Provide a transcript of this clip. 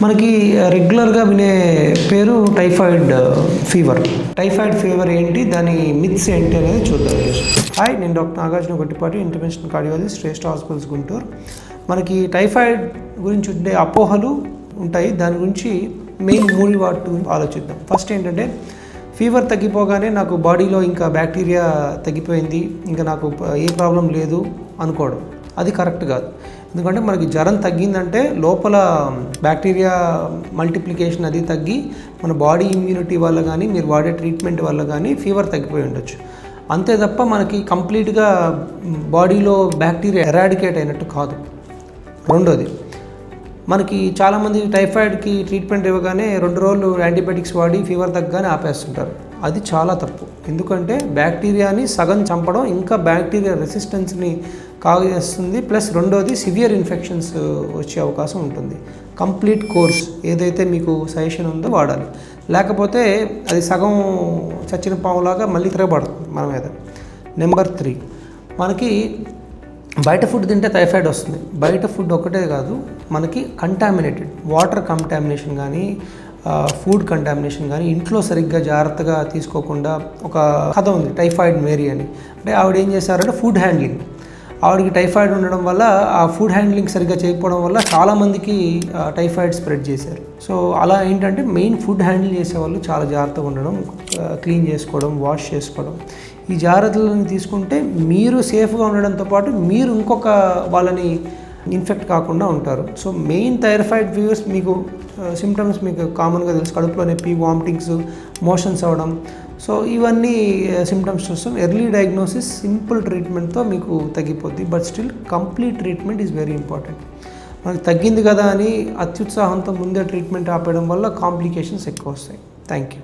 మనకి రెగ్యులర్గా వినే పేరు టైఫాయిడ్ ఫీవర్. టైఫాయిడ్ ఫీవర్ ఏంటి, దాని మిత్స్ ఏంటి అనేది చూద్దాం. హాయ్, నేను doctor Nagarjuna Gottipati, interventional cardiologist, Shreshta hospitals Guntur. మనకి టైఫాయిడ్ గురించి ఉండే అపోహలు ఉంటాయి. దాని గురించి మెయిన్ 3 వాటి గురించి ఆలోచిద్దాం. ఫస్ట్ ఏంటంటే, ఫీవర్ తగ్గిపోగానే నాకు బాడీలో ఇంకా బ్యాక్టీరియా తగ్గిపోయింది, ఇంకా నాకు ఏ ప్రాబ్లం లేదు అనుకోవడం. అది కరెక్ట్ కాదు. ఎందుకంటే మనకి జ్వరం తగ్గిందంటే లోపల బ్యాక్టీరియా మల్టిప్లికేషన్ అది తగ్గి మన బాడీ ఇమ్యూనిటీ వల్ల కానీ మీరు వాడే ట్రీట్మెంట్ వల్ల కానీ ఫీవర్ తగ్గిపోయి ఉండొచ్చు. అంతే తప్ప మనకి కంప్లీట్గా బాడీలో బ్యాక్టీరియా ఎరాడికేట్ అయినట్టు కాదు. రెండోది, మనకి చాలామంది టైఫాయిడ్కి ట్రీట్మెంట్ ఇవ్వగానే 2 రోజులు యాంటీబయాటిక్స్ వాడి ఫీవర్ తగ్గగానే ఆపేస్తుంటారు. అది చాలా తప్పు. ఎందుకంటే బ్యాక్టీరియాని సగం చంపడం ఇంకా బ్యాక్టీరియా రెసిస్టెన్స్ని కాగేస్తుంది. ప్లస్ రెండోది, సివియర్ ఇన్ఫెక్షన్స్ వచ్చే అవకాశం ఉంటుంది. కంప్లీట్ కోర్స్ ఏదైతే మీకు సజెషన్ ఉందో వాడాలి. లేకపోతే అది సగం చచ్చిన పాములాగా మళ్ళీ తిరగబడుతుంది మన మీద. నెంబర్ 3, మనకి బయట ఫుడ్ తింటే టైఫాయిడ్ వస్తుంది. బయట ఫుడ్ ఒకటే కాదు, మనకి కంటామినేటెడ్ వాటర్ కంటామినేషన్ కానీ ఫుడ్ కంటామినేషన్ కానీ ఇంట్లో సరిగ్గా జాగ్రత్తగా తీసుకోకుండా, ఒక కథ ఉంది టైఫాయిడ్ మేరీ అని. అంటే ఆవిడ ఏం చేశారంటే ఫుడ్ హ్యాండ్లింగ్, ఆవిడకి టైఫాయిడ్ ఉండడం వల్ల ఆ ఫుడ్ హ్యాండ్లింగ్ సరిగ్గా చేయకపోవడం వల్ల చాలామందికి టైఫాయిడ్ స్ప్రెడ్ చేశారు. సో అలా ఏంటంటే మెయిన్ ఫుడ్ హ్యాండిల్ చేసేవాళ్ళు చాలా జాగ్రత్తగా ఉండడం, క్లీన్ చేసుకోవడం, వాష్ చేసుకోవడం, ఈ జాగ్రత్తలను తీసుకుంటే మీరు సేఫ్గా ఉండడంతో పాటు మీరు ఇంకొక వాళ్ళని ఇన్ఫెక్ట్ కాకుండా ఉంటారు. సో మెయిన్ టైఫాయిడ్ ఫీవర్స్ మీకు సిమ్టమ్స్ మీకు కామన్గా తెలుసు. కడుపులో నొప్పి, వామిటింగ్స్, మోషన్స్ అవ్వడం. సో ఇవన్నీ సిమ్టమ్స్ చూస్తాం. ఎర్లీ డయాగ్నోసిస్, సింపుల్ ట్రీట్మెంట్తో మీకు తగ్గిపోద్ది. But still complete treatment is very important. మనకి తగ్గింది కదా అని అత్యుత్సాహంతో ముందే ట్రీట్మెంట్ ఆపేయడం వల్ల కాంప్లికేషన్స్ ఎక్కువ వస్తాయి. Thank you.